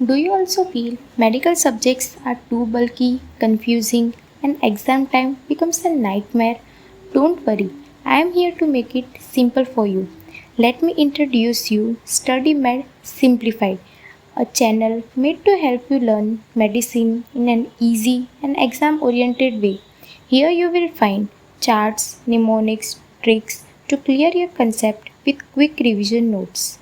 Do you also feel medical subjects are too bulky, confusing, and exam time becomes a nightmare? Don't worry, I am here to make it simple for you. Let me introduce you StudyMed Simplified, a channel made to help you learn medicine in an easy and exam-oriented way. Here you will find charts, mnemonics, tricks to clear your concept with quick revision notes.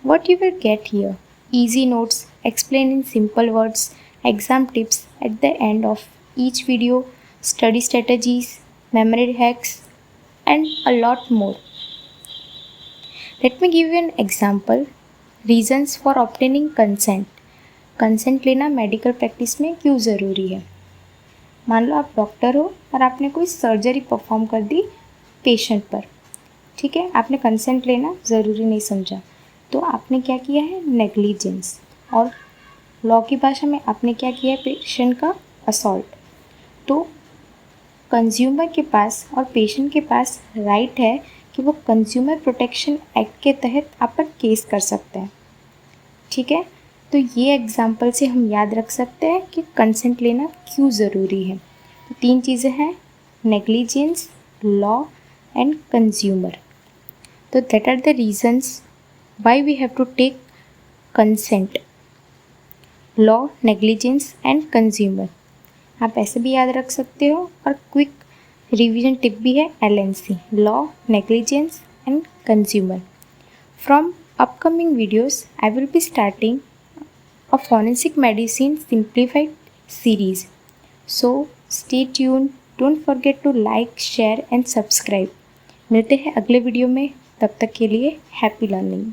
What you will get here: easy notes explained in simple words, exam tips at the end of each video, study strategies, memory hacks, and a lot more. Let me give you an example. Reasons for obtaining consent. Consent लेना medical practice में क्यों ज़रूरी है? मान लो आप doctor हो और आपने कोई सर्जरी परफॉर्म कर दी पेशेंट पर, ठीक है, आपने कंसेंट लेना ज़रूरी नहीं समझा, तो आपने क्या किया है? नेग्लिजेंस। और लॉ की भाषा में आपने क्या किया है? पेशेंट का असॉल्ट। तो कंज्यूमर के पास और पेशेंट के पास राइट है कि वो कंज्यूमर प्रोटेक्शन एक्ट के तहत आप पर केस कर सकते हैं, ठीक है। तो ये एग्जाम्पल से हम याद रख सकते हैं कि कंसेंट लेना क्यों ज़रूरी है। तो 3 चीज़ें हैं: नेग्लिजेंस, लॉ एंड कंज्यूमर। तो that are the reasons why we have to take consent: law, negligence and consumer. आप ऐसे भी याद रख सकते हो, और क्विक रिवीजन टिप भी है LNC: law, negligence and consumer. From upcoming videos, I will be starting a forensic medicine simplified series. So stay tuned. Don't forget to like, share and subscribe. मिलते हैं अगले वीडियो में, तब तक के लिए हैप्पी लर्निंग।